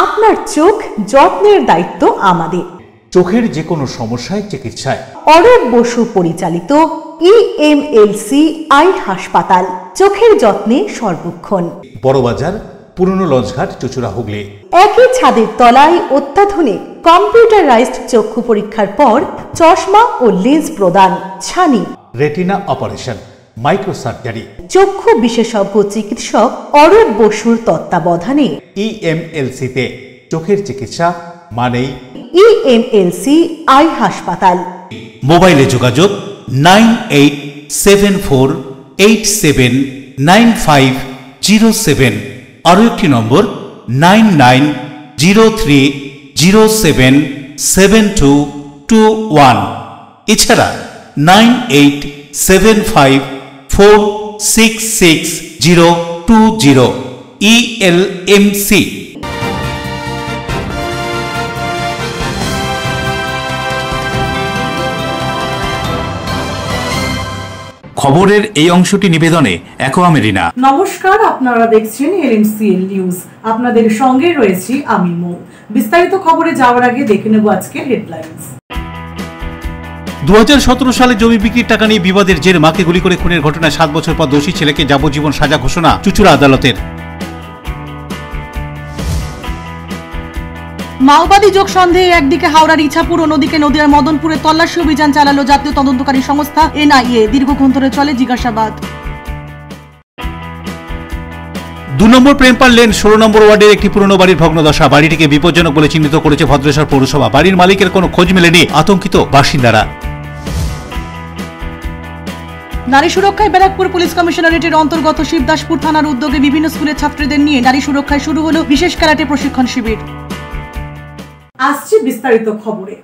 আপনার চোখ যত্নের দায়িত্ব আমাদের। চোখের যে কোনো সমস্যায় চিকিৎসায় অরূপ বসু পরিচালিত EMLC আই হাসপাতাল, চোখের যত্নে সর্বক্ষণ। বড়বাজার, পুরনো লঞ্চঘাট, চুঁচুড়া, হুগলি। একই ছাদের তলায় অত্যাধুনিক কম্পিউটারাইজড চক্ষু পরীক্ষার পর চশমা ও লেন্স প্রদান, ছানি, রেটিনা অপারেশন, মাইক্রোসার্জারি। চক্ষু বিশেষজ্ঞ চিকিৎসক অরূপ বসুর তত্ত্বাবধানে EMLC-তে চোখের চিকিৎসা মানেই EMLC আই হাসপাতাল। মোবাইলে যোগাযোগ 9874879507। আরও একটি নম্বর 9903077221। এছাড়া 9875466020 ELMC। খবরের এই অংশটি নিবেদনে অ্যাকোয়া মেরিনা। নমস্কার, আপনারা দেখছেন LMCL নিউজ। আপনাদের সঙ্গে রয়েছি আমি মৌ। বিস্তারিত খবরে যাওয়ার আগে দেখে নেব আজকের হেডলাইন্স। 2017 সালে জমি বিক্রির টাকা নিয়ে বিবাদের জের মাকে গুলি করে খুনের ঘটনায় 7 বছর পর দোষী ছেলেকে যাবজ্জীবন সাজা ঘোষণা চুঁচুড়া আদালতের। মাওবাদী যোগ সন্দেহে একদিকে হাওড়ার ইছাপুর, অন্যদিকে নদিয়ার মদনপুরে তল্লাশি অভিযান চালালো জাতীয় তদন্তকারী সংস্থা NIA। দীর্ঘক্ষণ ধরে চলে জিজ্ঞাসাবাদ। 2 নম্বর প্রেমপাল লেন 16 নম্বর ওয়ার্ডের একটি পুরনো বাড়ির ভগ্নদশা। বাড়িটিকে বিপজ্জনক বলে চিহ্নিত করেছে ভদ্রেশ্বর পৌরসভা। বাড়ির মালিকের কোনো খোঁজ মেলেনি, আতঙ্কিত বাসিন্দারা। নারী সুরক্ষায় ব্যারাকপুর পুলিশ কমিশনারেটের অন্তর্গত শিবদাসপুর থানার উদ্যোগে বিভিন্ন স্কুলের ছাত্রীদের নিয়ে নারী সুরক্ষায় শুরু হলো বিশেষ ক্যারাটে প্রশিক্ষণ শিবির। আসছে বিস্তারিত খবরে।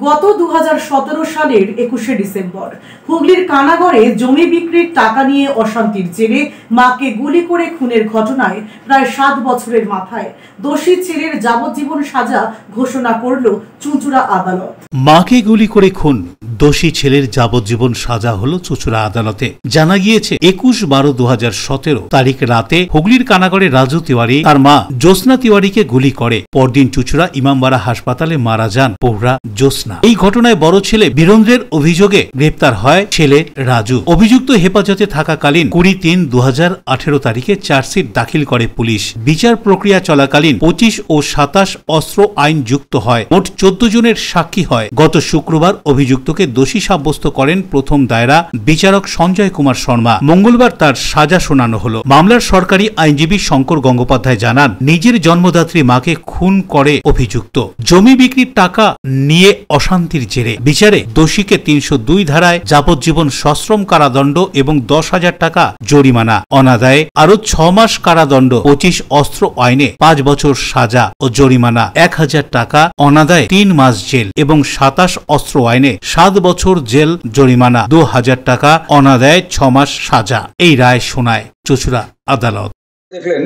গত 2017 সালের 21শে ডিসেম্বর হুগলির কানাগড়ে জমি বিক্রির টাকা নিয়ে অশান্তির জেরে মাকে গুলি করে খুনের ঘটনায় প্রায় 7 বছরের মাথায় দোষী ছেলের যাবজ্জীবন সাজা ঘোষণা করল চুঁচুড়া আদালত। মাকে গুলি করে খুন, দোষী ছেলের যাবজ্জীবন সাজা হলো চুঁচুড়া আদালতে। জানা গিয়েছে 21/12/2017 তারিখ রাতে হুগলির কানাগড়ে রাজু তিওয়ারি তার মা জ্যোৎস্না তিওয়ারিকে গুলি করে। পরদিন চুঁচুড়া ইমামবাড়া হাসপাতালে মারা যান পৌরা জ্যোৎস্না। এই ঘটনায় বড় ছেলে বীরেন্দ্রের অভিযোগে গ্রেপ্তার হয় ছেলে রাজু। অভিযুক্ত হেফাজতে থাকাকালীন 20/3/2018 তারিখে চার্জশিট দাখিল করে পুলিশ। বিচার প্রক্রিয়া চলাকালীন 25 ও 27 অস্ত্র আইন যুক্ত হয়। মোট 14 জনের সাক্ষী হয়। গত শুক্রবার অভিযুক্তকে দোষী সাব্যস্ত করেন প্রথম দায়রা বিচারক সঞ্জয় কুমার শর্মা। মঙ্গলবার তার সাজা শোনানো হলো। মামলার সরকারি আইনজীবী শঙ্কর গঙ্গোপাধ্যায় জানান, নিজের জন্মদাত্রী মাকে খুন করে অভিযুক্ত। জমি বিক্রির টাকা নিয়ে অশান্তির জেরে বিচারে দোষীকে 302 ধারায় যাবজ্জীবন সশ্রম কারাদণ্ড এবং 10,000 টাকা জরিমানা, অনাদায়ে আরো 6 মাস কারাদণ্ড, 25 অস্ত্র আইনে 5 বছর সাজা ও জরিমানা, 1,000 টাকা, অনাদায়ে 3 মাস জেল এবং 27 অস্ত্র আইনে 7 বছর জেল জরিমানা, 2,000 টাকা, অনাদায়ে 6 মাস সাজা। এই রায় শোনায় চুঁচুড়া আদালত। দেখলেন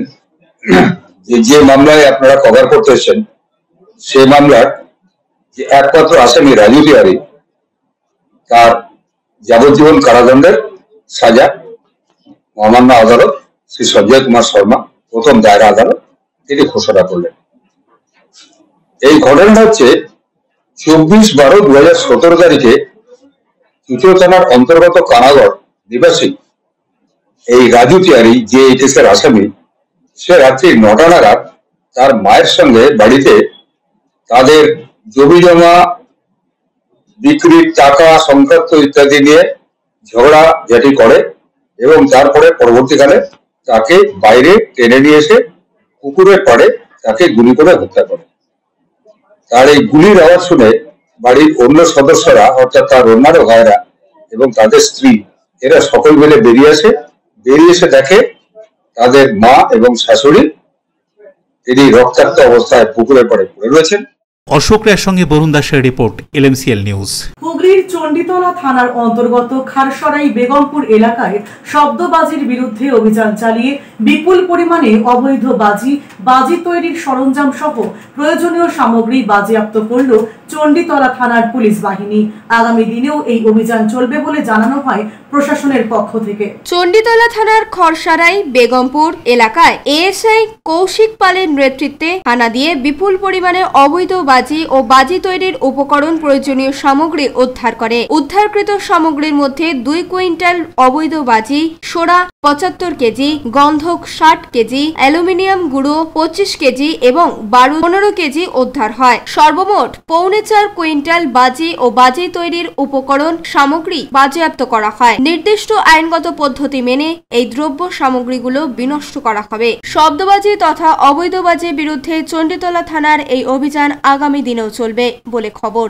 যে মামলায় আপনারা কভার করতে এসেছেন, সে মামলার যে একমাত্র আসামি রাজু তিওয়ারি, তার যাবজ্জীবন কারাদণ্ডের সাজা মহামান্য আদালত শ্রী সঞ্জয় কুমার শর্মা প্রথম দায়রা আদালত তিনি ঘোষণা করলেন। এই ঘটনাটা হচ্ছে 24/12/2017 তারিখে চুঁচুড়া থানার অন্তর্গত কানাগড় নিবাসী এই রাজু তিওয়ারি, যে এই কেসের আসামি, সে রাত্রি 9টা নাগাদ তার মায়ের সঙ্গে বাড়িতে তাদের জমি জমা বিক্রির টাকা সংক্রান্ত ইত্যাদি নিয়ে ঝগড়াঝাটি করে এবং তারপরে পরবর্তীকালে তাকে বাইরে টেনে নিয়ে এসে পুকুরের পাড়ে তাকে গুলি করে হত্যা করে। তার এই গুলির আওয়াজ শুনে বাড়ির অন্য সদস্যরা, অর্থাৎ তার অন্যান্য ভাইরা এবং তাদের স্ত্রী, এরা সকল মিলে বেরিয়ে এসে দেখে তাদের মা এবং শাশুড়ি তিনি রক্তাক্ত অবস্থায় পুকুরের পাড়ে পড়ে রয়েছেন। অশোক রায়ের সঙ্গে বরুণ দাসের রিপোর্ট, LMCL নিউজ। হুগলির চণ্ডীতলা থানার অন্তর্গত খারসরাই বেগমপুর এলাকায় শব্দবাজির বিরুদ্ধে অভিযান চালিয়ে বিপুল পরিমাণে অবৈধ বাজি তৈরির সরঞ্জাম সহ প্রয়োজনীয় সামগ্রী বাজেয়াপ্ত করল চণ্ডীতলা থানার পুলিশ বাহিনী। আগামী দিনেও এই অভিযান চলবে বলে জানানো হয় প্রশাসনের পক্ষ থেকে। চণ্ডীতলা থানার খরসরাই বেগমপুর এলাকায় এএসআই কৌশিক পালের নেতৃত্বে হানা দিয়ে বিপুল পরিমাণে অবৈধ বাজি ও বাজি তৈরির উপকরণ প্রয়োজনীয় সামগ্রী উদ্ধার করে। উদ্ধারকৃত সামগ্রীর মধ্যে 2 কুইন্টাল অবৈধ বাজি, সোডা 75 কেজি, গন্ধক 60 কেজি, অ্যালুমিনিয়াম গুঁড়ো 25 কেজি এবং বারুদ 15 কেজি উদ্ধার হয়। সর্বমোট 4.25 কুইন্টাল বাজি ও বাজি তৈরির উপকরণ সামগ্রী বাজেয়াপ্ত করা হয়। নির্দিষ্ট আইনগত পদ্ধতি মেনে এই দ্রব্য সামগ্রীগুলো বিনষ্ট করা হবে। শব্দবাজি তথা অবৈধ বাজির বিরুদ্ধে চণ্ডীতলা থানার এই অভিযান আগামী দিনেও চলবে বলে খবর।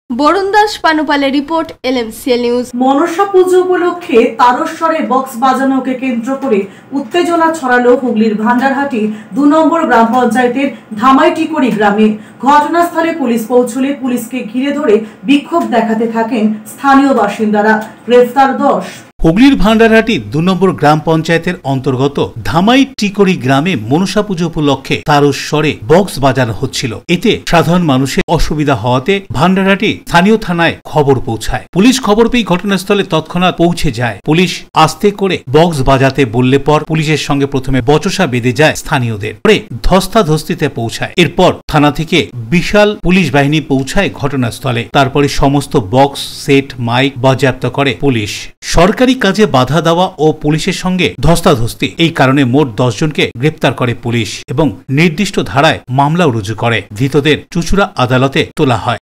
বরুণ দাস পানুপালের report, LMCL news. Manasa Puja উপলক্ষে তারস্বরে বক্স বাজানোকে কেন্দ্র করে উত্তেজনা ছড়ালো হুগলির ভান্ডারহাটি 2 নম্বর গ্রাম পঞ্চায়েতের ধামাইটিকড়ি গ্রামে। ঘটনাস্থলে পুলিশ পৌঁছলে পুলিশকে ঘিরে ধরে বিক্ষোভ দেখাতে থাকেন স্থানীয় বাসিন্দারা। গ্রেফতার 10। হুগলির ভান্ডারহাটি 2 নম্বর গ্রাম পঞ্চায়েতের অন্তর্গত ধামাইটিকড়ি গ্রামে মনসা পুজো উপলক্ষে তারস্বরে বক্স বাজানো হচ্ছিল। এতে সাধারণ মানুষের অসুবিধা হওয়াতে ভান্ডারহাটি স্থানীয় থানায় খবর পৌঁছায়। পুলিশ খবর পেয়ে ঘটনাস্থলে তৎক্ষণাৎ পৌঁছে যায়। পুলিশ আস্তে করে বক্স বাজাতে বললে পর পুলিশের সঙ্গে প্রথমে বচসা বেঁধে যায় স্থানীয়দের, পরে ধস্তাধস্তিতে পৌঁছায়। এরপর থানা থেকে বিশাল পুলিশ বাহিনী পৌঁছায় ঘটনাস্থলে। তারপরে সমস্ত বক্স, সেট, মাইক বাজেয়াপ্ত করে পুলিশ। সরকারি কাজে বাধা দেওয়া ও পুলিশের সঙ্গে ধস্তাধস্তি, এই কারণে মোট 10 জনকে গ্রেপ্তার করে পুলিশ এবং নির্দিষ্ট ধারায় মামলা রুজু করে। ধৃতদের চুঁচুড়া আদালতে তোলা হয়।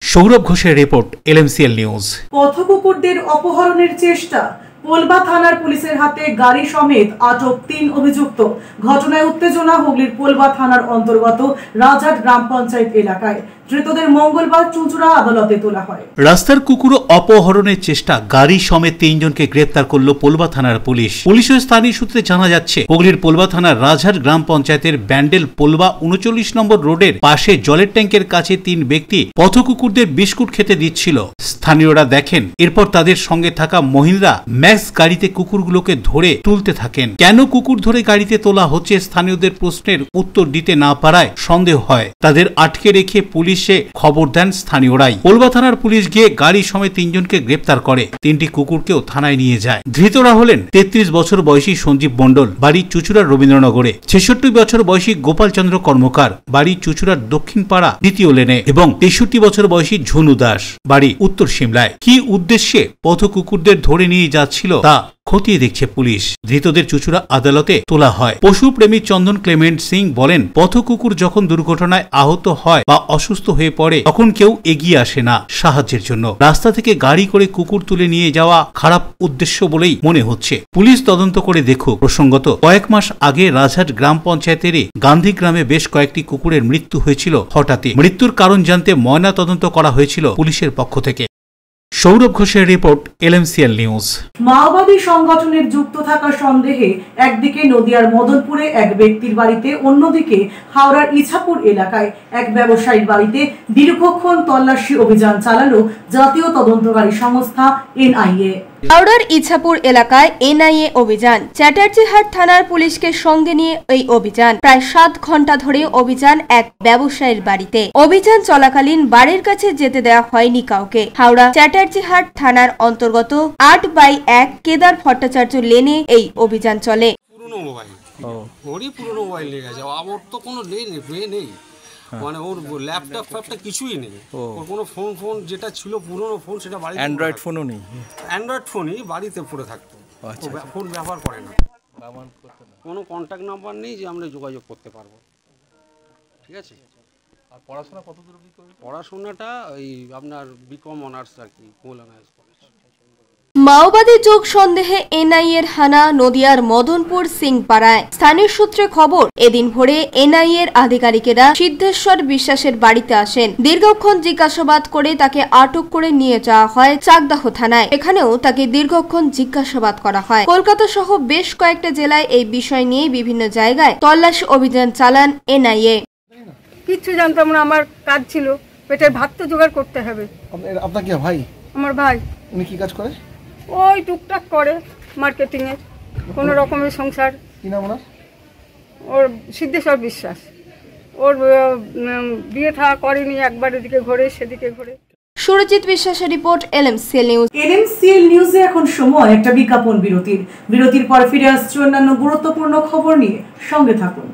সৌরভ ঘোষের রিপোর্ট, LMCL নিউজ। পথকুকুরদের অপহরণের চেষ্টা, পোলবা থানার পুলিশের হাতে গাড়ি সমেত আটক 3 অভিযুক্ত। ঘটনায় উত্তেজনা হুগলির পোলবা থানার অন্তর্গত রাজহাট গ্রাম পঞ্চায়েত এলাকায়। ধৃতদের মঙ্গলবার চুঁচুড়া আদালতে তোলা হয়। রাস্তার কুকুর অপহরণের চেষ্টা, গাড়ি সমেত 3 জনকে গ্রেপ্তার করল পোলবা থানার পুলিশ। পুলিশ ও স্থানীয় সূত্রে জানা যাচ্ছে, হুগলির পোলবা থানার রাজহাট গ্রাম পঞ্চায়েতের ব্যান্ডেল পোলবা 39 নম্বর রোডের পাশে জলের ট্যাঙ্কের কাছে 3 ব্যক্তি পথকুকুরদের বিস্কুট খেতে দিচ্ছিল। স্থানীয়রা দেখেন, এরপর তাদের সঙ্গে থাকা মহিলারা ম্যাক্স গাড়িতে কুকুরগুলোকে ধরে তুলতে থাকেন। কেন কুকুর ধরে গাড়িতে তোলা হচ্ছে, স্থানীয়দের প্রশ্নের উত্তর দিতে না পারায় সন্দেহ হয়। তাদের আটকে রেখে পুলিশে খবর দেন স্থানীয়রাই। পোলবা থানার পুলিশ গিয়ে গাড়ি সমেত 3 জনকে গ্রেপ্তার করে। 3টি কুকুরকেও থানায় নিয়ে যায়। ধৃতরা হলেন 33 বছর বয়সী সঞ্জীব মণ্ডল, বাড়ি চুঁচুড়ার রবীন্দ্রনগরে; 66 বছর বয়সী গোপাল চন্দ্র কর্মকার, বাড়ি চুঁচুড়ার দক্ষিণ পাড়া 2য় লেনে; এবং 63 বছর বয়সী ঝুনু দাস, বাড়ি উত্তর সিমলায়। কি উদ্দেশ্যে পথকুকুরদের ধরে নিয়ে যাচ্ছিল তা খতিয়ে দেখছে পুলিশ। ধৃতদের চুঁচুড়া আদালতে তোলা হয়। পশুপ্রেমী চন্দন ক্লেমেন্ট সিং বলেন, পথকুকুর যখন দুর্ঘটনায় আহত হয় বা অসুস্থ হয়ে পড়ে তখন কেউ এগিয়ে আসে না সাহায্যের জন্য। রাস্তা থেকে গাড়ি করে কুকুর তুলে নিয়ে যাওয়া খারাপ উদ্দেশ্য বলেই মনে হচ্ছে। পুলিশ তদন্ত করে দেখুক। প্রসঙ্গত, কয়েক মাস আগে রাজহাট গ্রাম পঞ্চায়েতেরই গান্ধী গ্রামে বেশ কয়েকটি কুকুরের মৃত্যু হয়েছিল হঠাৎই। মৃত্যুর কারণ জানতে ময়না তদন্ত করা হয়েছিল পুলিশের পক্ষ থেকে। সৌরভ ঘোষের রিপোর্ট, LMCL নিউজ। মাওবাদী সংগঠনের যুক্ত থাকার সন্দেহে একদিকে নদিয়ার মদনপুরে এক ব্যক্তির বাড়িতে, অন্যদিকে হাওড়ার ইছাপুর এলাকায় এক ব্যবসায়ীর বাড়িতে দীর্ঘক্ষণ তল্লাশি অভিযান চালালো জাতীয় তদন্তকারী সংস্থা NIA। হাওড়ার ইছাপুর এলাকায় NIA অভিযান। চ্যাটার্জিহাট থানার পুলিশকে সঙ্গে নিয়ে এই অভিযান। প্রায় 7 ঘন্টা ধরে অভিযান এক ব্যবসায়ীর বাড়িতে। অভিযান চলাকালীন বাড়ির কাছে যেতে দেওয়া হয়নি কাউকে। হাওড়া চ্যাটার্জিহাট থানার অন্তর্গত 8/1 কেদার ভট্টাচার্য লেনে এই অভিযান চলে। পুরনো মোবাইল, ওরই পুরনো মোবাইল নিয়ে গেছে। আমার তো কোনো নেই, মানে ওর ল্যাপটপ ফ্যাপটা কিছুই নেই। ওর কোনো ফোন যেটা ছিল পুরনো ফোন, সেটা বাড়িতে, অ্যান্ড্রয়েড ফোনও নেই। অ্যান্ড্রয়েড ফোনই বাড়িতে পড়ে থাকতো। ফোন ব্যবহার করে না, কোনো কন্ট্যাক্ট নাম্বার নেই যে আমরা যোগাযোগ করতে পারবো। ঠিক আছে। আর পড়াশোনা কত দূর? পড়াশোনাটা ওই আপনার BCom অনার্স আর কি, মৌলানা কলেজ। মাওবাদী যোগ সন্দেহে NIA-র হানা নদিয়ার মদনপুর সিংপাড়ায়। স্থানীয় সূত্রে খবর, এদিন ভোরে NIA-র আধিকারিকেরা সিদ্ধেশ্বর বিশ্বাসের বাড়িতে আসেন। দীর্ঘক্ষণ জিজ্ঞাসাবাদ করে তাকে আটক করে নিয়ে যাওয়া হয় চাকদাহ থানায়। এখানেও তাকে দীর্ঘক্ষণ জিজ্ঞাসাবাদ করা হয়। কলকাতা সহ বেশ কয়েকটা জেলায় এই বিষয় নিয়ে বিভিন্ন জায়গায় তল্লাশি অভিযান চালান NIA। কিচ্ছু জানতাম না, আমার কাজ ছিল, পেটের ভাত তো জোগাড় করতে হবে। আপনার কি ভাই? আমার ভাই। উনি কি কাজ করে? ওই টুকটাক করে মার্কেটিং এর, কোনো রকমের সংসার। কি নাম ওনার? ওর সিদ্ধেশ্বর বিশ্বাস। ওর বিয়ে থা করেনি, একবার এদিকে ঘোরে সেদিকে ঘোরে। সুরজিৎ বিশ্বাসের রিপোর্ট LMCL নিউজ। LMCL নিউজে এখন সময় একটা বিজ্ঞাপন বিরতির। বিরতির পর ফিরে আসছে অন্যান্য গুরুত্বপূর্ণ খবর নিয়ে, সঙ্গে থাকুন।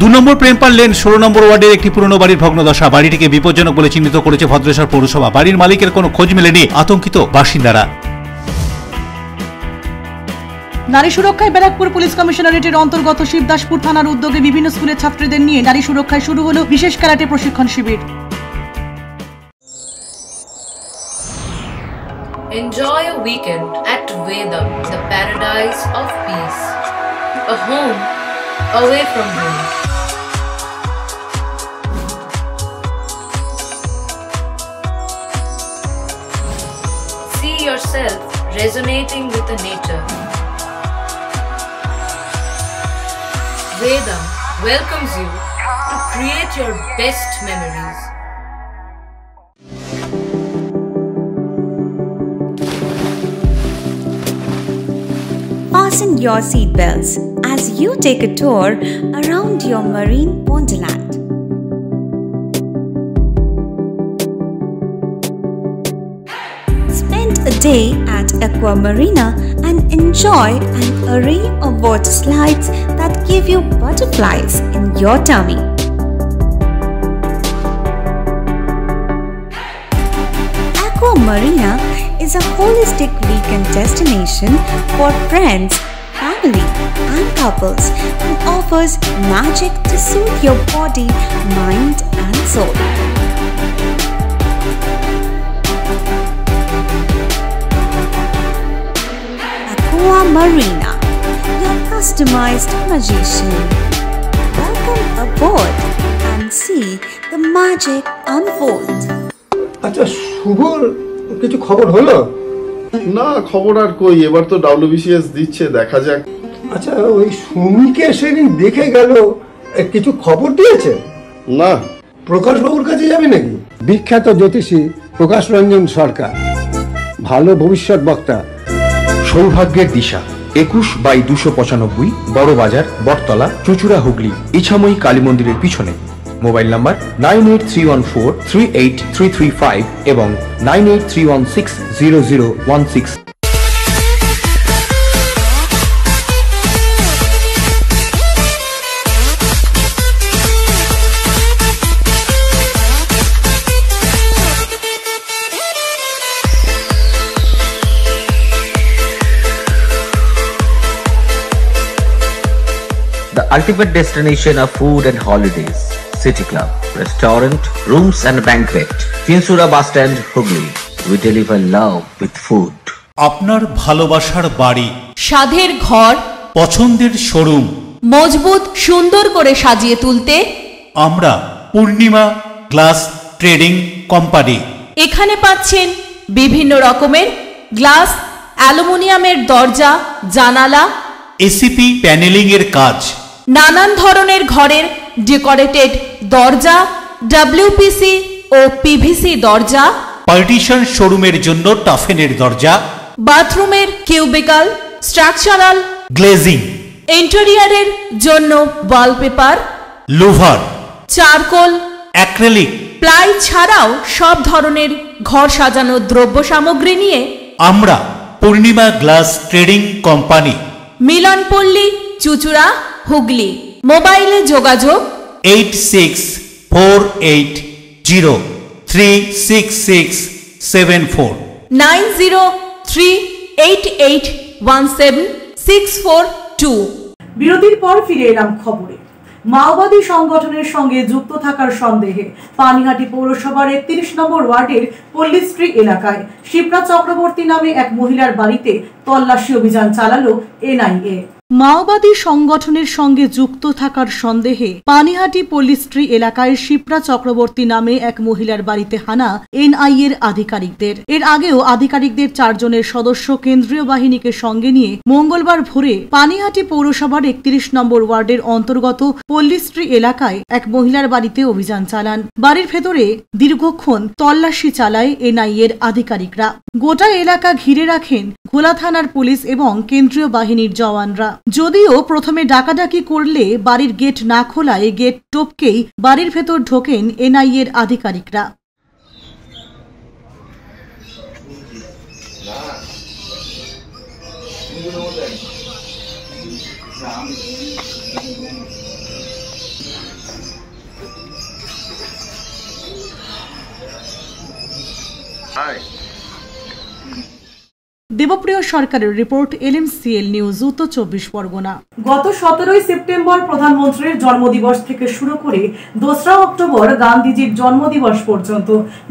2 নম্বর প্রেমপাল লেন 16 নম্বর ওয়ার্ডের একটি পুরনো বাড়ির ভগ্নদশা। বাড়িটিকে বিপজ্জনক বলে চিহ্নিত করেছে ভদ্রেশ্বর পৌরসভা। বাড়ির মালিকের কোনো খোঁজ মেলেনি, আতঙ্কিত বাসিন্দারা। নারী সুরক্ষায় ব্যারাকপুর পুলিশ কমিশনারেটের অন্তর্গত শিবদাসপুর থানার উদ্যোগে বিভিন্ন স্কুলের ছাত্রীদের নিয়ে নারী সুরক্ষায় শুরু হলো বিশেষ ক্যারাটে প্রশিক্ষণ শিবির। Enjoy a weekend at Vedam, the paradise of peace. A home away from home. See yourself resonating with the nature. Vedam welcomes you to create your best memories. Fasten your seatbelts as you take a tour around your marine wonderland. Spend a day at Aqua Marina and enjoy an array of water slides that give you butterflies in your tummy. Aqua Marina is a holistic weekend destination for friends, family, and couples and offers magic to soothe your body, mind, and soul. Aqua Marina, your customized magician. Welcome aboard and see the magic unfold. আচ্ছা, শুভর কিছু খবর হলো? না, খবর আর কই, এবার তো WBCS দিচ্ছে, দেখা যাক। আচ্ছা, ওই সুমিকে সেদিন দেখে গেল, কিছু খবর দিয়েছে? না। প্রকাশ বাবুর কাছে যাবে নাকি? বিখ্যাত জ্যোতিষী প্রকাশ রঞ্জন সরকার, ভালো ভবিষ্যৎ বক্তা। সৌভাগ্যের দিশা 21/295 বড় বাজার, বটতলা, চুচুড়া, হুগলি, ইছাময়ী কালী মন্দিরের পিছনে। মোবাইল নাম্বার 9831438335 এবং 9831600016। The ultimate destination of food and holidays. City Club, restaurant, rooms and banquet. Finsura Bus Stand, Hugli. We deliver love with food. আপনার ভালোবাসার বাড়ি, স্বাদের ঘর, পছন্দের শোরুম মজবুত সুন্দর করে সাজিয়ে তুলতে আমরা পূর্ণিমা গ্লাস ট্রেডিং কোম্পানি। এখানে পাচ্ছেন বিভিন্ন রকমের গ্লাস, অ্যালুমিনিয়ামের দরজা, জানালা, এসিপি প্যানেলিং এর কাজ, নানান ধরনের ঘরের ডেকোরেটেড দরজা, WPC ও PVC দরজা, পার্টিশন শোরুমের জন্য টাফেনের দরজা, বাথরুমের কিউবিকাল, স্ট্রাকচারাল গ্লেজিং, ইন্টেরিয়রের জন্য wallpaper, louvre, charcoal, acrylic, ply ছাড়াও সব ধরনের ঘর সাজানোর দ্রব্য সামগ্রী নিয়ে আমরা Purnima glass trading company, Milanpalli, Chuchura, Hooghly. মোবাইলে যোগাযোগ 8640366674 9038817642। বিরতির পর ফিরে এলাম খবরে। মাওবাদী সংগঠনের সঙ্গে যুক্ত থাকার সন্দেহে পানিহাটি পৌরসভার ৩১ নম্বর ওয়ার্ডের পল্লীশ্রী এলাকায় শিপ্রা চক্রবর্তী নামে এক মহিলার বাড়িতে তল্লাশি অভিযান চালালো NIA। মাওবাদী সংগঠনের সঙ্গে যুক্ত থাকার সন্দেহে পানিহাটি পল্লীশ্রী এলাকায় শিপ্রা চক্রবর্তী নামে এক মহিলার বাড়িতে হানা এনআইএ এর আধিকারিকদের। এর আগেও আধিকারিকদের 4 জনের সদস্য কেন্দ্রীয় বাহিনীকে সঙ্গে নিয়ে মঙ্গলবার ভোরে পানিহাটি পৌরসভার 31 নম্বর ওয়ার্ডের অন্তর্গত পল্লীশ্রী এলাকায় এক মহিলার বাড়িতে অভিযান চালান। বাড়ির ভেতরে দীর্ঘক্ষণ তল্লাশি চালায় এনআইএ এর আধিকারিকরা। গোটা এলাকা ঘিরে রাখেন ঘোলা থানার পুলিশ এবং কেন্দ্রীয় বাহিনীর জওয়ানরা। যদিও প্রথমে ডাকাডাকি করলে বাড়ির গেট না খোলায় গেট টপকেই বাড়ির ভেতর ঢোকেন এনআইএ এর আধিকারিকরা। দেবপ্রিয় সরকারের রিপোর্ট, LMCL নিউজ, উত্তর 24 পরগনা। গত 17 সেপ্টেম্বর প্রধানমন্ত্রীর জন্মদিবস থেকে শুরু করে 2 অক্টোবর গান্ধীজির জন্মদিবস পর্যন্ত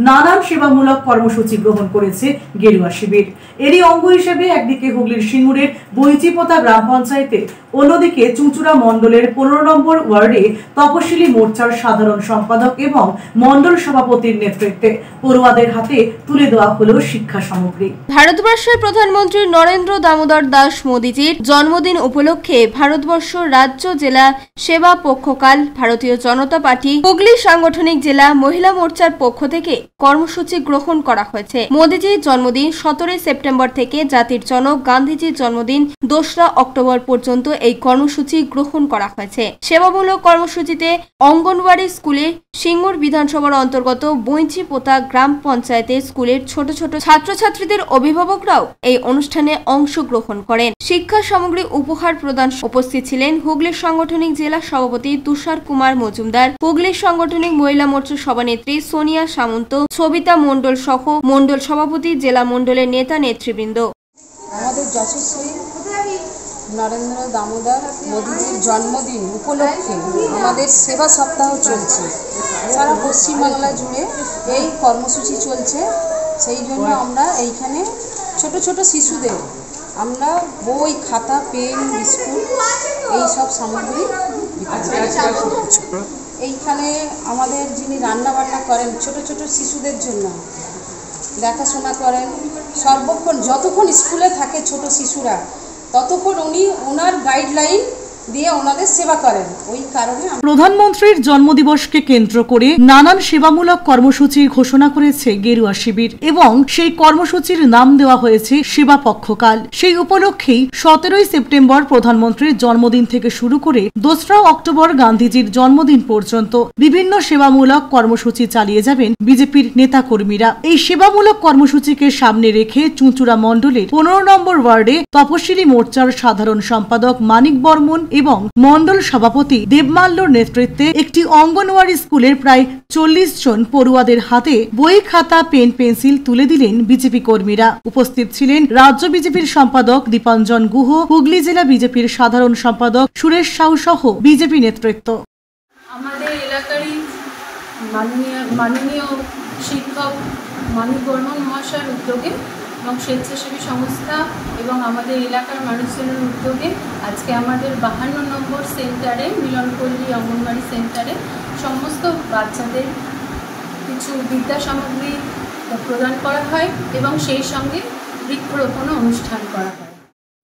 নানান সেবামূলক কর্মসূচি গ্রহণ করেছে গেরুয়া শিবির। এরই অঙ্গ হিসেবে একদিকে হুগলির সিঙ্গুরের বৈচিপোতা গ্রাম পঞ্চায়েতে, অন্যদিকে চুঁচুড়া মণ্ডলের 15 নম্বর ওয়ার্ডে তপশিলি মোর্চার সাধারণ সম্পাদক এবং মণ্ডল সভাপতির নেতৃত্বে পড়ুয়াদের হাতে তুলে দেওয়া হলো শিক্ষা সামগ্রী। ভারতবর্ষের প্রধানমন্ত্রী নরেন্দ্র দামোদর দাস মোদীজির জন্মদিন উপলক্ষে ভারতবর্ষ রাজ্য জেলা সেবা পক্ষকাল ভারতীয় জনতা পার্টি হুগলি সাংগঠনিক জেলা মহিলা মোর্চার পক্ষ থেকে কর্মসূচি গ্রহণ করা হয়েছে। মোদীজির জন্মদিন 17 সেপ্টেম্বর থেকে জাতির জনক গান্ধীজির জন্মদিন 2 অক্টোবর পর্যন্ত এই কর্মসূচি গ্রহণ করা হয়েছে। সেবামূলক কর্মসূচিতে অঙ্গনওয়াড়ি স্কুলে, সিঙ্গুর বিধানসভার অন্তর্গত বৈচিপোতা গ্রাম পঞ্চায়েতের স্কুলের ছোট ছোট ছাত্রছাত্রীদের অভিভাবকরাও এই অনুষ্ঠানে অংশগ্রহণ করেন। শিক্ষা সামগ্রী উপহার প্রদান উপস্থিত ছিলেন হুগলির সাংগঠনিক জেলা সভাপতি তুষার কুমার মজুমদার, হুগলির সাংগঠনিক মহিলা মোর্চার সভানেত্রী সোনিয়া সামন্ত, সবিতা মণ্ডল সহ মণ্ডল সভাপতি, জেলা মণ্ডলের নেতা নেতৃবৃন্দ। আমাদের যশস্বী নরেন্দ্র দামোদর মোদীজির জন্মদিন উপলক্ষে আমাদের সেবা সপ্তাহ চলছে। সারা পশ্চিমবাংলা জুড়ে এই কর্মসূচি চলছে। সেই জন্য আমরা এইখানে ছোট ছোট শিশুদের আমরা বই, খাতা, পেন, বিস্কুট এই সব সামগ্রী এইখানে আমাদের যিনি রান্নাবান্না করেন ছোট ছোট শিশুদের জন্য দেখাশোনা করেন সর্বক্ষণ, যতক্ষণ স্কুলে থাকে ছোট শিশুরা ততক্ষণ উনি ওনার গাইডলাইন দিয়ে ওনাদের সেবা করেন। ওই কারণে প্রধানমন্ত্রীর জন্মদিবসকে কেন্দ্র করে নানান সেবামূলক কর্মসূচির ঘোষণা করেছে গেরুয়া শিবির এবং সেই কর্মসূচির নাম দেওয়া হয়েছে সেবা পক্ষকাল। সেই উপলক্ষেই 17 সেপ্টেম্বর প্রধানমন্ত্রীর জন্মদিন থেকে শুরু করে 2 অক্টোবর গান্ধীজির জন্মদিন পর্যন্ত বিভিন্ন সেবামূলক কর্মসূচি চালিয়ে যাবেন বিজেপির নেতাকর্মীরা। এই সেবামূলক কর্মসূচিকে সামনে রেখে চুঁচুড়া মণ্ডলের 15 নম্বর ওয়ার্ডে তপশিলি মোর্চার সাধারণ সম্পাদক মানিক বর্মন এবং মণ্ডল সভাপতি দেবমাল্যর নেতৃত্বে একটি অঙ্গনওয়াড়ি স্কুলের প্রায় 40 জন পড়ুয়াদের হাতে বই, খাতা, পেন, পেন্সিল তুলে দিলেন বিজেপি কর্মীরা। উপস্থিত ছিলেন রাজ্য বিজেপির সম্পাদক দীপাঞ্জন গুহ, হুগলি জেলা বিজেপির সাধারণ সম্পাদক সুরেশ সাউ সহ বিজেপি নেতৃত্ব। আমাদের এলাকারই মাননীয় শিক্ষক মানিক বর্মন মহাশয়ের উদ্যোগে এবং স্বেচ্ছাসেবী সংস্থা এবং আমাদের এলাকার মানুষজনের উদ্যোগে আজকে আমাদের 52 নম্বর সেন্টারে, মিলনপল্লী অঙ্গনওয়াড়ি সেন্টারে সমস্ত বাচ্চাদের কিছু বিদ্যা সামগ্রী প্রদান করা হয় এবং সেই সঙ্গে বৃক্ষরোপণ অনুষ্ঠান করা হয়।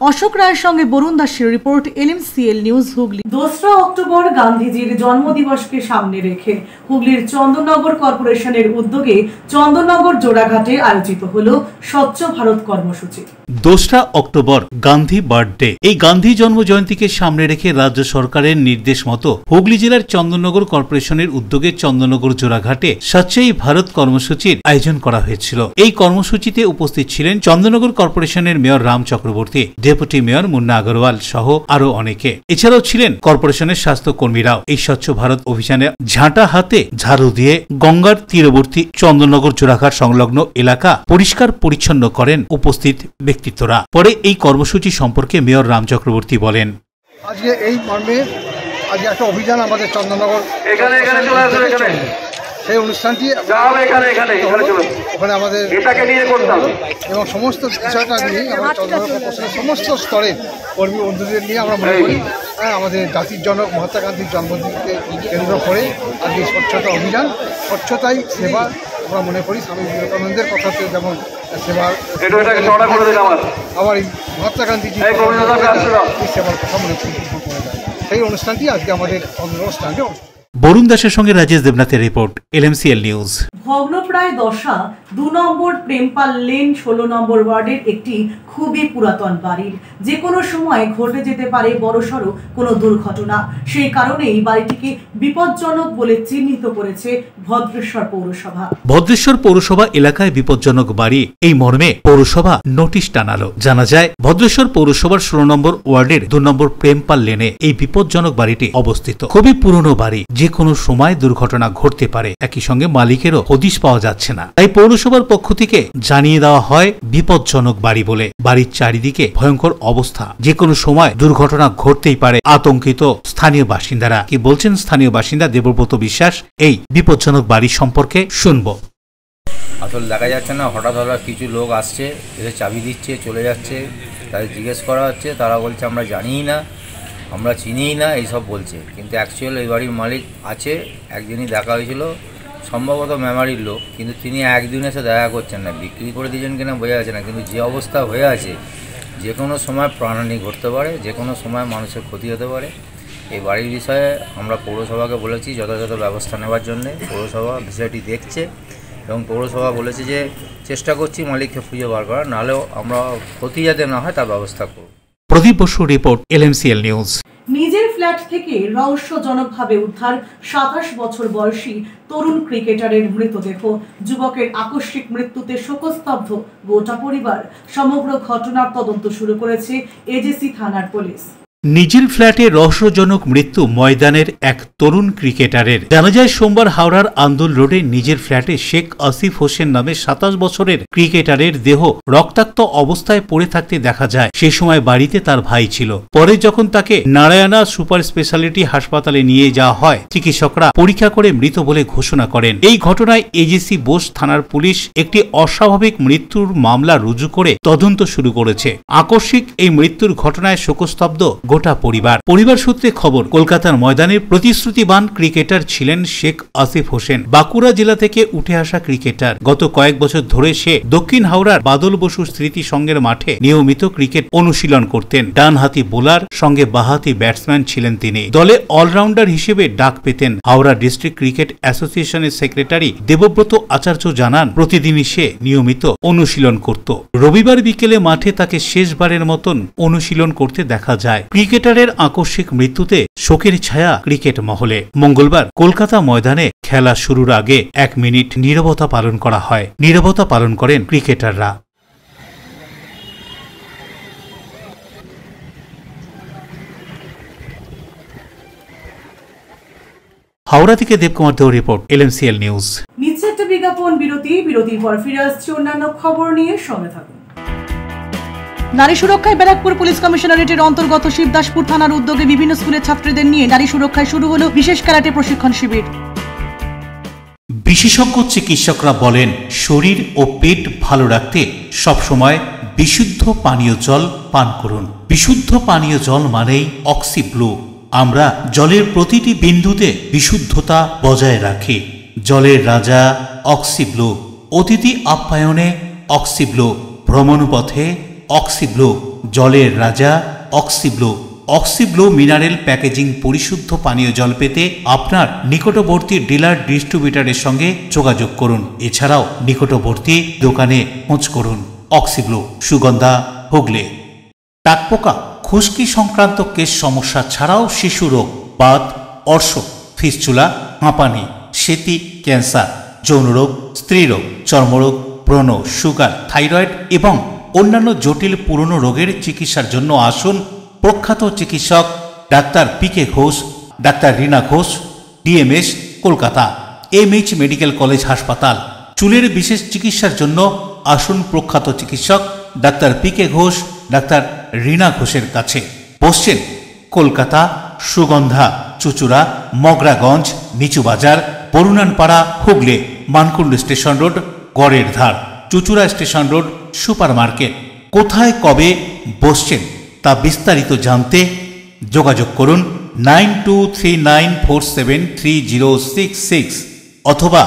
অশোক রায়ের সঙ্গে বরুণ দাসের report, LMCL news, Hooghly. 2 October গান্ধীজির জন্মদিবসকে সামনে রেখে হুগলির চন্দননগর কর্পোরেশনের উদ্যোগে চন্দননগর জোড়াঘাটে আয়োজিত হল স্বচ্ছ ভারত কর্মসূচি। 2 অক্টোবর গান্ধী বার্থডে। এই গান্ধী জন্ম জয়ন্তীকে সামনে রেখে রাজ্য সরকারের নির্দেশ মতো হুগলি জেলার চন্দননগর কর্পোরেশনের উদ্যোগে চন্দননগর জোড়াঘাটে স্বচ্ছই ভারত কর্মসূচির আয়োজন করা হয়েছিল। এই কর্মসূচিতে উপস্থিত ছিলেন চন্দননগর কর্পোরেশনের mayor Ram Chakraborty, deputy mayor Munna Agarwal সহ আরো অনেকে। এছাড়াও ছিলেন কর্পোরেশনের স্বাস্থ্য কর্মীরাও। এই স্বচ্ছ ভারত অভিযানে ঝাঁটা হাতে ঝাড়ু দিয়ে গঙ্গার তীরবর্তী চন্দননগর জোড়াঘাট সংলগ্ন এলাকা পরিষ্কার পরিচ্ছন্ন করেন উপস্থিত ব্যক্তিত্বরা। পরে এই কর্মসূচি সম্পর্কে মেয়র রাম চক্রবর্তী বলেন, আজকে এই মর্মে আজকে একটা অভিযান আমাদের চন্দননগর সেই অনুষ্ঠানটি ওখানে আমাদের এবং সমস্ত বিষয়টা নিয়ে আমরা চন্দ্রকোনা কর্পোরেশনের সমস্ত স্তরের কর্মী বন্ধুদের নিয়ে আমরা মনে করি আমাদের জাতির জনক মহাত্মা গান্ধীর জন্মদিনকে কেন্দ্র করে আজকে স্বচ্ছতা অভিযান, স্বচ্ছতাই সেবা আমরা মনে করি। স্বামী বিবেকানন্দের কথাতে যেমন সেবার আবার এই মহাত্মা গান্ধীজি সেবার কথা মনে করি সেই অনুষ্ঠানটি আজকে আমাদের অনুষ্ঠানে। বরুণ দাসের সঙ্গে রাজেশ দেবনাথের রিপোর্ট, LMCL নিউজ। ভগ্নপ্রায় দশা 2 নম্বর প্রেমপাল লেন 16 নম্বর ওয়ার্ডের একটি খুবই পুরাতন বাড়ির যে কোনো সময় ঘটে যেতে পারে বড়সড় কোনো দুর্ঘটনা। সেই কারণেই বাড়িটিকে বিপজ্জনক বলে চিহ্নিত করেছে ভদ্রেশ্বর পৌরসভা। ভদ্রেশ্বর পৌরসভা এলাকায় বিপজ্জনক বাড়ি এই মর্মে পৌরসভা নোটিশ টানালো। জানা যায় ভদ্রেশ্বর পৌরসভার 16 নম্বর ওয়ার্ডের 2 নম্বর প্রেমপাল লেনে এই বিপজ্জনক বাড়িটি অবস্থিত। খুবই পুরনো বাড়ি, যে কোনো সময় দুর্ঘটনা ঘটতে পারে। একই সঙ্গে মালিকেরও হদিশ পাওয়া যাচ্ছে না, তাই পৌরসভার পক্ষ থেকে জানিয়ে দেওয়া হয় বিপজ্জনক বাড়ি বলে। বাড়ির চারিদিকে ভয়ঙ্কর অবস্থা, যে কোনো সময় দুর্ঘটনা ঘটতেই পারে। আতঙ্কিত স্থানীয় বাসিন্দারা। কি বলছেন স্থানীয় বাসিন্দা দেবব্রত বিশ্বাস এই বিপজ্জনক বাড়ি সম্পর্কে শুনবো। আসলে দেখা যাচ্ছে না, হঠাৎ হঠাৎ কিছু লোক আসছে, এসে চাবি দিচ্ছে, চলে যাচ্ছে। তাদের জিজ্ঞেস করা হচ্ছে, তারা বলছে আমরা জানিই না, আমরা চিনিই না, এইসব বলছে। কিন্তু অ্যাকচুয়াল এই বাড়ির মালিক আছে, একদিনই দেখা হয়েছিল, সম্ভবত মেমারির লোক, কিন্তু তিনি একদিন এসে দেখা করছেন না। বিক্রি করে দিয়েছেন কিনা বোঝা যাচ্ছে না, কিন্তু যে অবস্থা হয়ে আছে যে কোনো সময় প্রাণহানি ঘটতে পারে, যে কোনো সময় মানুষের ক্ষতি হতে পারে। এই বাড়ির বিষয়ে আমরা পৌরসভাকে বলেছি যথাযথ ব্যবস্থা নেওয়ার জন্যে। পৌরসভা বিষয়টি দেখছে এবং পৌরসভা বলেছে যে চেষ্টা করছি মালিককে খুঁজে বার করার, নাহলেও আমরা ক্ষতি যাতে না হয় তার ব্যবস্থা করব। প্রদীপ বসু রিপোর্ট, LMCL নিউজ। নিজের ফ্ল্যাট থেকে রহস্যজনকভাবে উদ্ধার 27 বছর বয়সী তরুণ ক্রিকেটারের মৃতদেহ। যুবকের আকস্মিক মৃত্যুতে শোকস্তব্ধ গোটা পরিবার। সমগ্র ঘটনার তদন্ত শুরু করেছে এজেসি থানার পুলিশ। নিজের ফ্ল্যাটে রহস্যজনক মৃত্যু ময়দানের এক তরুণ ক্রিকেটারের। জানা যায় সোমবার হাওড়ার আন্দোল রোডে নিজের ফ্ল্যাটে শেখ আসিফ হোসেন নামে 27 বছরের ক্রিকেটারের দেহ রক্তাক্ত অবস্থায় পড়ে থাকতে দেখা যায়। সে সময় বাড়িতে তার ভাই ছিল। পরে যখন তাকে নারায়ণা সুপার স্পেশালিটি হাসপাতালে নিয়ে যাওয়া হয়, চিকিৎসকরা পরীক্ষা করে মৃত বলে ঘোষণা করেন। এই ঘটনায় এজেসি বোস থানার পুলিশ একটি অস্বাভাবিক মৃত্যুর মামলা রুজু করে তদন্ত শুরু করেছে। আকস্মিক এই মৃত্যুর ঘটনায় শোকস্তব্ধ গোটা পরিবার সূত্রে খবর, কলকাতার ময়দানে প্রতিশ্রুতিবান ক্রিকেটার ছিলেন শেখ আসিফ হোসেন। বাঁকুড়া জেলা থেকে উঠে আসা ক্রিকেটার। গত কয়েক বছর ধরে সে দক্ষিণ হাওড়ার বাদল বসু স্মৃতি সংঘের মাঠে নিয়মিত ক্রিকেট অনুশীলন করতেন। ডানহাতি বোলার সঙ্গে বাঁহাতি ব্যাটসম্যান ছিলেন তিনি। দলে অলরাউন্ডার হিসেবে ডাক পেতেন। হাওড়া ডিস্ট্রিক্ট ক্রিকেট অ্যাসোসিয়েশনের সেক্রেটারি দেবব্রত আচার্য জানান, প্রতিদিনই সে নিয়মিত অনুশীলন করত। রবিবার বিকেলে মাঠে তাকে শেষবারের মতন অনুশীলন করতে দেখা যায়। ক্রিকেটারের আকস্মিক মৃত্যুতে শোকের ছায়া ক্রিকেট মহলে। মঙ্গলবার কলকাতা ময়দানে খেলা শুরুর আগে 1 মিনিট নীরবতা পালন করা হয়। নীরবতা পালন করেন ক্রিকেটাররা। হাওড়া থেকে দেবকুমার দেও রিপোর্ট, LMCL নিউজ। নিচ্ছে একটা বিজ্ঞাপন বিরতির পর ফিরে আসছে অন্যান্য খবর নিয়ে, সঙ্গে থাকুন। নারী সুরক্ষায় ব্যারাকপুর পুলিশ কমিশনারেটের অন্তর্গত শিবদাসপুর থানার উদ্যোগে বিভিন্ন স্কুলের ছাত্রীদের নিয়ে নারী সুরক্ষায় শুরু হলো বিশেষ ক্যারাটে প্রশিক্ষণ শিবির। বিশেষজ্ঞ চিকিৎসকরা বলেন, শরীর ও পেট ভালো রাখতে সবসময় বিশুদ্ধ পানীয় জল পান করুন। বিশুদ্ধ পানীয় জল মানেই অক্সিব্লু। আমরা জলের প্রতিটি বিন্দুতে বিশুদ্ধতা বজায় রাখি। জলের রাজা অক্সিব্লু। অতিথি আপ্যায়নে অক্সিব্লু। ভ্রমণপথে অক্সিব্লু। জলের রাজা অক্সিব্লু। অক্সিব্লু মিনারেল প্যাকেজিং পরিশুদ্ধ পানীয় জল পেতে আপনার নিকটবর্তী ডিলার ডিস্ট্রিবিউটরের সঙ্গে যোগাযোগ করুন। এছাড়াও নিকটবর্তী দোকানে খোঁজ করুন। অক্সিব্লু, সুগন্ধা, হুগলি। টাকপোকা, খুশকি সংক্রান্ত কেশ সমস্যা ছাড়াও শিশু রোগ, বাত, অর্শ, ফিস্চুলা, হাঁপানি, সেতি, ক্যান্সার, যৌনরোগ, স্ত্রীরোগ, চর্মরোগ, ব্রণ, সুগার, থাইরয়েড এবং অন্যান্য জটিল পুরনো রোগের চিকিৎসার জন্য আসুন প্রখ্যাত চিকিৎসক doctor PK Ghosh, doctor Rina Ghosh, DMS, Kolkata, MH medical college হাসপাতাল। চুলের বিশেষ চিকিৎসার জন্য আসুন প্রখ্যাত চিকিৎসক doctor PK Ghosh, doctor Rina ঘোষের কাছে। বসছেন কলকাতা, সুগন্ধা, চুচুড়া, মগরাগঞ্জ, নিচু বাজার, বরুণানপাড়া হুগলি, মানকুণ্ড স্টেশন রোড গড়ের ধার, Chuchura station road super market. কোথায় কবে বসছেন তা বিস্তারিত জানতে যোগাযোগ করুন 9239473066 অথবা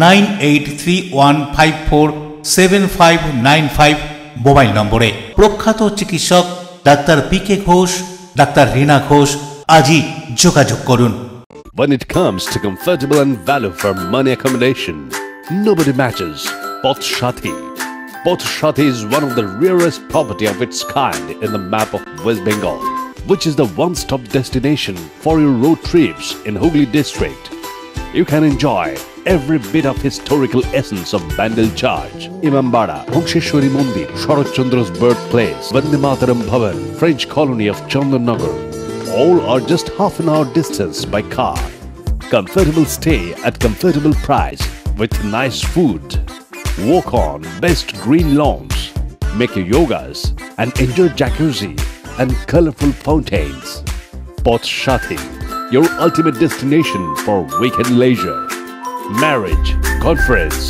9831547595 মোবাইল নম্বরে। প্রখ্যাত চিকিৎসক doctor PK Ghosh, doctor Rina Ghosh আজই যোগাযোগ করুন। When it comes to comfortable and value for money accommodation, nobody matches Poth Shathi. Poth Shathi is one of the rarest property of its kind in the map of West Bengal, which is the one-stop destination for your road trips in Hooghly district. You can enjoy every bit of historical essence of Bandel Church, Imambara, Bhongsheshwari Mandir, Sharat Chandra's birthplace, Vande Mataram Bhavan, French colony of Chandannagar. All are just half an hour distance by car. Comfortable stay at comfortable price with nice food. Walk on best green lawns, make your yogas and enjoy jacuzzi and colorful fountains. Poth Shathi, your ultimate destination for weekend leisure. Marriage, conference,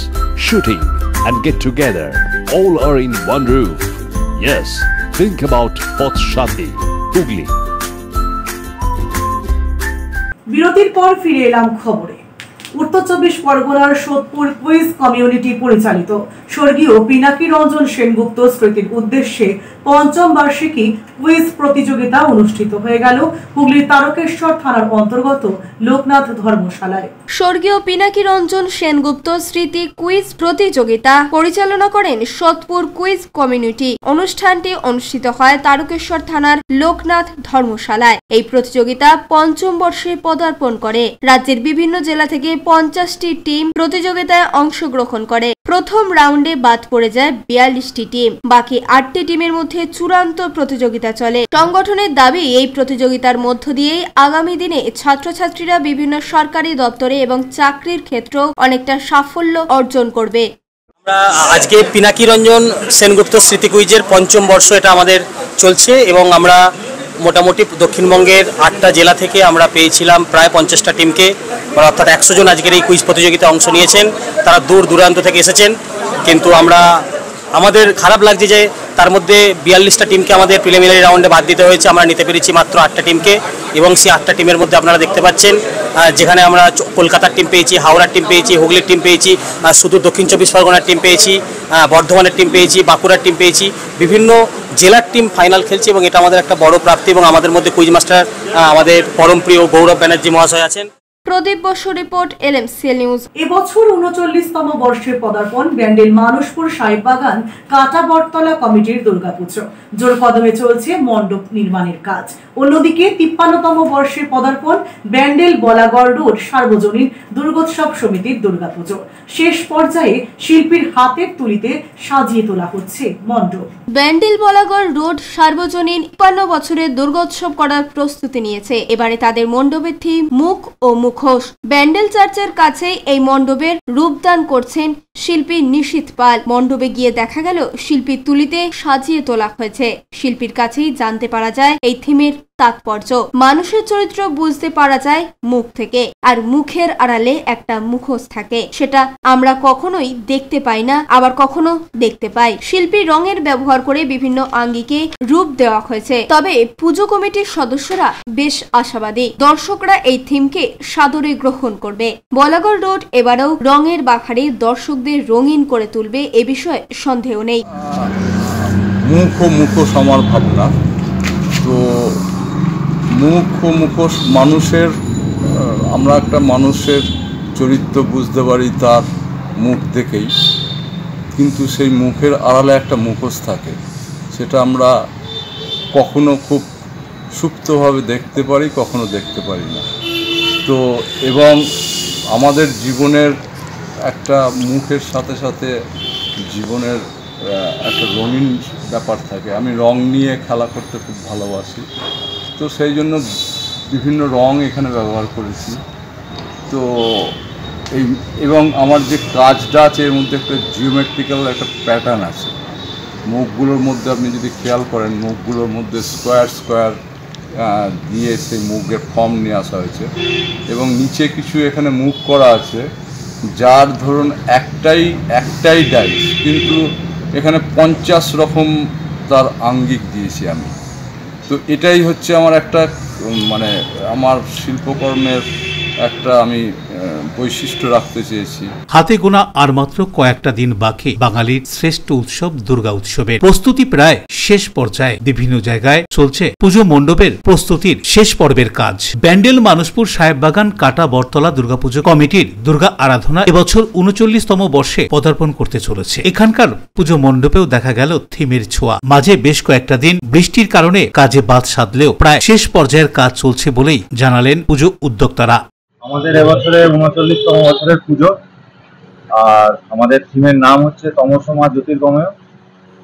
shooting and get together all are in one roof. Yes, think about Poth Shathi, Hooghly. বিরতির পর ফিরে এলাম খবরে। উত্তর 24 পরগনার Sodepur quiz community পরিচালিত স্বর্গীয় পিনাকি রঞ্জন সেনগুপ্ত স্মৃতির উদ্দেশ্যে পঞ্চম বার্ষিকী কুইজ প্রতিযোগিতা অনুষ্ঠিত হয়ে গেল হুগলির তারকেশ্বর থানার অন্তর্গত লোকনাথ ধর্মশালায়। স্বর্গীয় পিনাকি রঞ্জন সেনগুপ্ত স্মৃতি কুইজ প্রতিযোগিতা পরিচালনা করেন সোদপুর কুইজ কমিউনিটি। অনুষ্ঠানটি অনুষ্ঠিত হয় তারকেশ্বর থানার লোকনাথ ধর্মশালায়। এই প্রতিযোগিতা পঞ্চম বর্ষে পদার্পণ করে। রাজ্যের বিভিন্ন জেলা থেকে 50টি টিম প্রতিযোগিতায় অংশগ্রহণ করে। প্রথম রাউন্ডে বাদ পড়ে যায় 42টি টিম। বাকি 8টি টিমের মধ্যে চূড়ান্ত প্রতিযোগিতা চলে। সংগঠনের দাবি এই প্রতিযোগিতার মধ্য দিয়েই আগামী দিনে ছাত্রছাত্রীরা বিভিন্ন সরকারি দপ্তরে এবং চাকরির ক্ষেত্রেও অনেকটা সাফল্য অর্জন করবে। আমরা আজকে পিনাকি রঞ্জন সেনগুপ্ত স্মৃতি কুইজের পঞ্চম বর্ষ এটা আমাদের চলছে এবং আমরা মোটামুটি দক্ষিণবঙ্গের 8টা জেলা থেকে আমরা পেয়েছিলাম প্রায় 50টা টিমকে, অর্থাৎ 100 জন আজকের এই কুইজ প্রতিযোগিতায় অংশ নিয়েছেন। তারা দূর দূরান্ত থেকে এসেছেন, কিন্তু আমাদের খারাপ লাগছে যে তার মধ্যে 42টা টিমকে আমাদের প্রিলিমিনারি রাউন্ডে বাদ দিতে হয়েছে। আমরা নিতে পেরেছি মাত্র 8টা টিমকে এবং সেই 8টা টিমের মধ্যে আপনারা দেখতে পাচ্ছেন যেখানে আমরা কলকাতার টিম পেয়েছি, হাওড়ার টিম পেয়েছি, হুগলির টিম পেয়েছি, সুদূর দক্ষিণ 24 পরগনার টিম পেয়েছি, বর্ধমানের টিম পেয়েছি, বাঁকুড়ার টিম পেয়েছি, বিভিন্ন জেলার টিম ফাইনাল খেলছে এবং এটা আমাদের একটা বড় প্রাপ্তি। এবং আমাদের মধ্যে কুইজ মাস্টার আমাদের পরম প্রিয় গৌরব ব্যানার্জি মহাশয় আছেন। প্রদীপ বসু রিপোর্ট, LMCL নিউজ। এবছর 39তম বর্ষে পদার্পণ ব্যান্ডেল মানুষপুর সাহেববাগান কাটা বটতলা কমিটির দুর্গাপুজো। জোর কদমে চলছে মণ্ডপ নির্মাণের কাজ। অন্যদিকে 53তম বর্ষে পদার্পণ ব্যান্ডেল বলাগড় রোড সার্বজনীন দুর্গোৎসব সমিতির দুর্গাপুজো। শেষ পর্যায়ে শিল্পীর হাতের তুলিতে সাজিয়ে তোলা হচ্ছে মণ্ডপ। ব্যান্ডেল বলাগড় রোড সার্বজনীন 53 বছরের দুর্গোৎসব করার প্রস্তুতি নিয়েছে। এবারে তাদের মণ্ডপের থিম মুখ ও মুখোশ। ব্যান্ডেল চার্চের কাছে এই মণ্ডপের রূপদান করছেন শিল্পী নিশীথ পাল। মণ্ডপে গিয়ে দেখা গেল শিল্পীর তুলিতে সাজিয়ে তোলা হয়েছে। শিল্পীর কাছেই জানতে পারা যায় এই থিমের তাৎপর্য। মানুষের চরিত্র বুঝতে পারা যায় মুখ থেকে, আর মুখের আড়ালে একটা মুখোশ থাকে, সেটা আমরা কখনোই দেখতে পাই না, আবার কখনো দেখতে পাই। শিল্পী রঙের ব্যবহার করে বিভিন্ন আঙ্গিকে রূপ দেওয়া হয়েছে। তবে পুজো কমিটির সদস্যরা বেশ আশাবাদী, দর্শকরা এই থিমকে সাদরে গ্রহণ করবে। বলাগড় রোড এবারেও রঙের বাখারে দর্শকদের রঙিন করে তুলবে, এ বিষয়ে সন্দেহ নেই। মুখ ও মুখোশ আমার ভাবনা, তো মুখ ও মুখোশ মানুষের, আমরা একটা মানুষের চরিত্র বুঝতে পারি তার মুখ দেখেই, কিন্তু সেই মুখের আড়ালে একটা মুখোশ থাকে, সেটা আমরা কখনো খুব সুপ্তভাবে দেখতে পারি, কখনো দেখতে পারি না। তো এবং আমাদের জীবনের একটা মুখের সাথে সাথে জীবনের একটা রঙিন ব্যাপার থাকে। আমি রং নিয়ে খেলা করতে খুব ভালোবাসি, তো সেই জন্য বিভিন্ন রং এখানে ব্যবহার করেছি। তো এবং আমার যে কাজটা আছে এর মধ্যে একটা জিওমেট্রিক্যাল একটা প্যাটার্ন আছে। মুখগুলোর মধ্যে আপনি যদি খেয়াল করেন, মুখগুলোর মধ্যে স্কোয়ার স্কোয়ার দিয়ে সেই মুগের ফর্ম নিয়ে আসা হয়েছে এবং নিচে কিছু এখানে মুগ করা আছে, যার ধরুন একটাই ডাইস, কিন্তু এখানে 50 রকম তার আঙ্গিক দিয়েছি আমি। তো এটাই হচ্ছে আমার একটা মানে আমার শিল্পকর্মের একটা আমি বৈশিষ্ট্য রাখতে চেয়েছি। হাতে গোনা আর মাত্র কয়েকটা দিন বাকি বাঙালির শ্রেষ্ঠ উৎসব দুর্গা উৎসবের প্রস্তুতি প্রায় শেষ পর্যায়ে। বিভিন্ন জায়গায় চলছে পুজো মণ্ডপের প্রস্তুতির শেষ পর্বের কাজ। ব্যান্ডেল মানুষপুর সাহেববাগান কাটা বটতলা দুর্গাপুজো কমিটির দুর্গা আরাধনা এবছর 39তম বর্ষে পদার্পণ করতে চলেছে। এখানকার পুজো মণ্ডপেও দেখা গেল থিমের ছোঁয়া। মাঝে বেশ কয়েকটা দিন বৃষ্টির কারণে কাজে বাদ সাধলেও প্রায় শেষ পর্যায়ের কাজ চলছে বলেই জানালেন পুজো উদ্যোক্তারা। আমাদের এবছরে 39তম বছরের পুজো, আর আমাদের থিমের নাম হচ্ছে তমসমা জ্যোতির্গময়,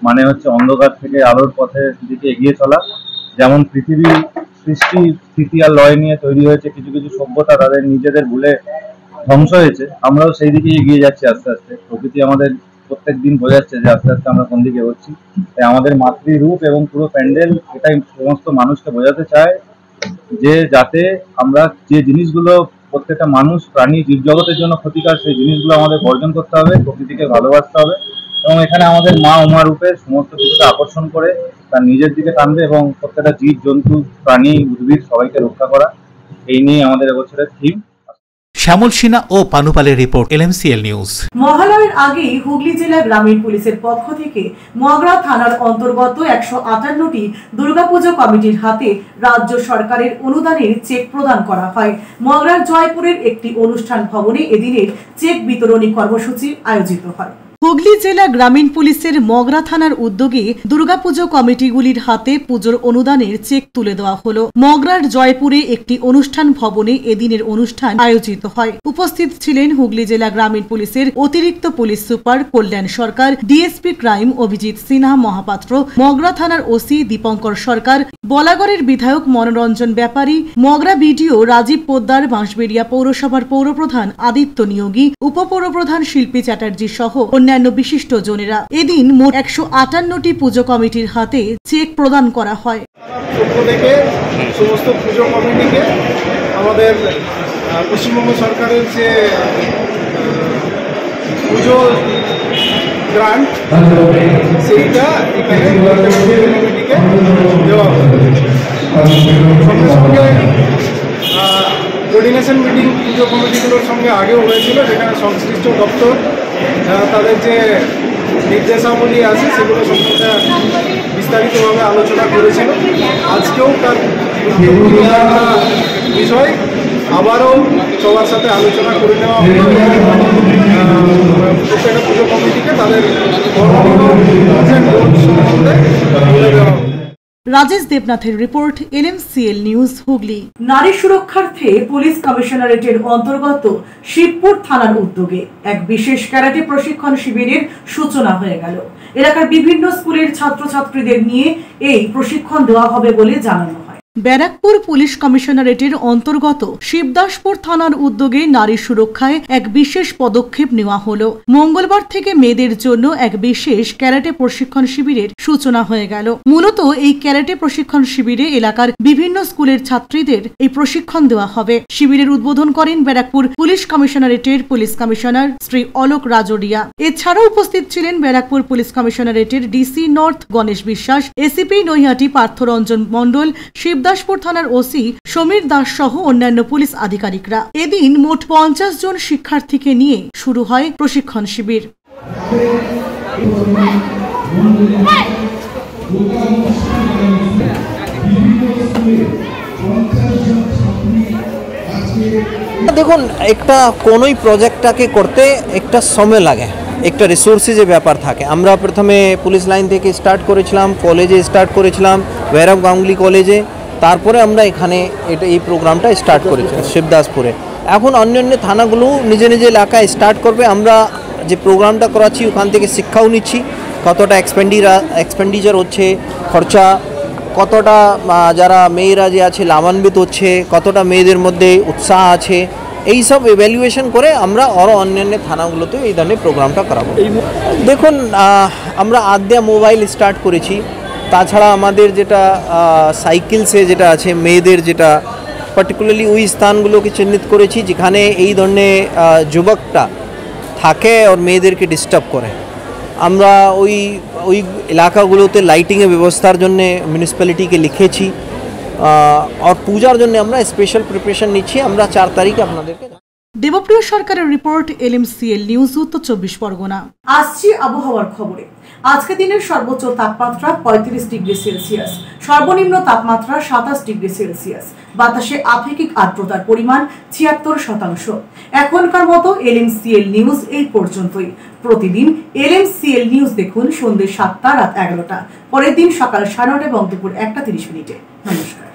মানে হচ্ছে অন্ধকার থেকে আলোর পথের দিকে এগিয়ে চলা। যেমন পৃথিবী সৃষ্টি স্থিতি আর লয় নিয়ে তৈরি হয়েছে, কিছু কিছু সভ্যতা তাদের নিজেদের ভুলে ধ্বংস হয়েছে, আমরাও সেই দিকে এগিয়ে যাচ্ছি আস্তে আস্তে। প্রকৃতি আমাদের প্রত্যেক দিন বোঝাচ্ছে যে আস্তে আস্তে আমরা কোন দিকে এগোচ্ছি। তাই আমাদের মাতৃরূপ এবং পুরো প্যান্ডেল এটাই সমস্ত মানুষকে বোঝাতে চায় যে যাতে আমরা যে জিনিসগুলো প্রত্যেকটা মানুষ, প্রাণী, জীবজগতের জন্য ক্ষতিকর, সেই জিনিসগুলো আমাদের বর্জন করতে হবে, প্রকৃতিকে ভালোবাসতে হবে এবং এখানে আমাদের মা উমা রূপে সমস্ত কিছুকে আকর্ষণ করে তার নিজের দিকে টানবে এবং প্রত্যেকটা জীব জন্তু, প্রাণী, উদ্ভিদ সবাইকে রক্ষা করা, এই নিয়ে আমাদের এবছরের থিম। শ্যামল সিনহা ও পানুপালের রিপোর্ট, LMCL নিউজ। মহালয়ের আগেই হুগলি জেলা গ্রামীণ পুলিশের পক্ষ থেকে মগরা থানার অন্তর্গত 158টি দুর্গাপুজো কমিটির হাতে রাজ্য সরকারের অনুদানের চেক প্রদান করা হয়। মগরার জয়পুরের একটি অনুষ্ঠান ভবনে এদিনের চেক বিতরণী কর্মসূচি আয়োজিত হয়। হুগলি জেলা গ্রামীণ পুলিশের মগরা থানার উদ্যোগে দুর্গাপুজো কমিটিগুলির হাতে পুজোর অনুদানের চেক তুলে দেওয়া হলো। মগরার জয়পুরে একটি অনুষ্ঠান ভবনে এদিনের অনুষ্ঠান আয়োজিত হয়। উপস্থিত ছিলেন হুগলি জেলা গ্রামীণ পুলিশের অতিরিক্ত পুলিশ সুপার কল্যাণ সরকার, ডিএসপি ক্রাইম অভিজিৎ সিনহা মহাপাত্র, মগরা থানার ওসি দীপঙ্কর সরকার, বলাগড়ের বিধায়ক মনোরঞ্জন ব্যাপারী, মগরা বিডিও রাজীব পোদ্দার, বাঁশবেড়িয়া পৌরসভার পৌরপ্রধান আদিত্য নিয়োগী, উপপৌরপ্রধান শিল্পী চ্যাটার্জি সহ অন্যান্য বিশিষ্ট জনেরা। এদিন মোট 158টি পুজো কমিটির হাতে চেক প্রদান করা হয়। সমস্ত পুজো কমিটিকে আমাদের পশ্চিমবঙ্গ সরকারের যে পুজো গ্রান্ট, সেইটা এখানে কমিটিকে দেওয়া হয়। সঙ্গে সঙ্গে কোঅর্ডিনেশন মিটিং পুজো কমিটিগুলোর সঙ্গে আগেও হয়েছিল, যেখানে সংশ্লিষ্ট দপ্তর তাদের যে নির্দেশাবলী আছে সেগুলো সম্বন্ধে বিস্তারিতভাবে আলোচনা করেছিল। আজকেও তার বিষয় আবারও সবার সাথে আলোচনা করে নেওয়া হবে। প্রত্যেকটা পুজো কমিটিকে তাদের সম্বন্ধে বলে দেওয়া হবে। রাজেশ দেবনাথের রিপোর্ট, LMCL নিউজ হুগলি। নারী সুরক্ষার্থে পুলিশ কমিশনারেটের অন্তর্গত শিবপুর থানার উদ্যোগে এক বিশেষ ক্যারাটে প্রশিক্ষণ শিবিরের সূচনা হয়ে গেল। এলাকার বিভিন্ন স্কুলের ছাত্রছাত্রীদের নিয়ে এই প্রশিক্ষণ দেওয়া হবে বলে জানানো হয়। ব্যারাকপুর পুলিশ কমিশনারেটের অন্তর্গত শিবদাসপুর থানার উদ্যোগে নারী সুরক্ষায় এক বিশেষ পদক্ষেপ নেওয়া হলো। মঙ্গলবার থেকে মেয়েদের জন্য এক বিশেষ ক্যারাটে প্রশিক্ষণ শিবিরের সূচনা হয়ে গেল। মূলত এই ক্যারাটে প্রশিক্ষণ শিবিরে এলাকার বিভিন্ন স্কুলের ছাত্রীদের এই প্রশিক্ষণ দেওয়া হবে। শিবিরের উদ্বোধন করেন ব্যারাকপুর পুলিশ কমিশনারেটের পুলিশ কমিশনার শ্রী অলোক রাজোরিয়া। এছাড়াও উপস্থিত ছিলেন ব্যারাকপুর পুলিশ কমিশনারেটের DC north Ganesh Biswas, ACP Naihati Parthoranjan Mondal, Shibdaspur থানার ওসি সমীর দাস সহ অন্যান্য পুলিশ আধিকারিকরা। এদিন মোট 50 জন শিক্ষার্থীকে নিয়ে শুরু হয় প্রশিক্ষণ শিবির। দেখুন, একটা কোনোই প্রজেক্টটাকে করতে একটা সময় লাগে, একটা রিসোর্সের ব্যাপার থাকে। আমরা প্রথমে পুলিশ লাইন থেকে স্টার্ট করেছিলাম, কলেজে স্টার্ট করেছিলাম, ভৈরব গাঙ্গুলি কলেজে, তারপরে আমরা এখানে এই প্রোগ্রামটা স্টার্ট করেছি শিবদাসপুরে। এখন অন্যান্য থানাগুলো নিজে নিজে এলাকায় স্টার্ট করবে। আমরা যে প্রোগ্রামটা করাচ্ছি ওখান থেকে শিক্ষাও নিচ্ছি, কতটা এক্সপেন্ডিচার হচ্ছে, খরচা কতটা, যারা মেয়েরা যে আছে লাভান্বিত হচ্ছে, কতটা মেয়েদের মধ্যে উৎসাহ আছে, এই সব ইভ্যালুয়েশন করে আমরা আরও অন্যান্য থানাগুলোতে এই ধরনের প্রোগ্রামটা করাবো। দেখুন, আমরা আদ্যা মোবাইল স্টার্ট করেছি, তাছাড়া আমাদের যেটা সাইকেলসে যেটা আছে মেয়েদের যেটা পার্টিকুলারলি ওই স্থানগুলোকে চিহ্নিত করেছি যেখানে এই ধরনের যুবকটা থাকে আর মেয়েদেরকে ডিস্টার্ব করে। আমরা ওই এলাকাগুলোতে লাইটিংয়ের ব্যবস্থার জন্য মিউনিসিপ্যালিটিকে লিখেছি আর পূজার জন্য আমরা স্পেশাল প্রিপারেশন নিচ্ছি। আমরা 4 তারিখে আপনাদেরকে। দেবপ্রিয় সরকারের রিপোর্ট, LMCL নিউজ, উত্তর 24 পরগনা। আসছি আবহাওয়ার খবরে। আজকে দিনের সর্বোচ্চ তাপমাত্রা 35 ডিগ্রি সেলসিয়াস, সর্বনিম্ন তাপমাত্রা 27 ডিগ্রি সেলসিয়াস। বাতাসে আপেক্ষিক আর্দ্রতার পরিমাণ 76%। এখনকার মতো LMCL নিউজ এই পর্যন্তই। প্রতিদিন LMCL নিউজ দেখুন সন্ধ্যে 7টা, রাত 11টা, পরের দিন সকাল 9:30 এবং দুপুর 1:30। নমস্কার।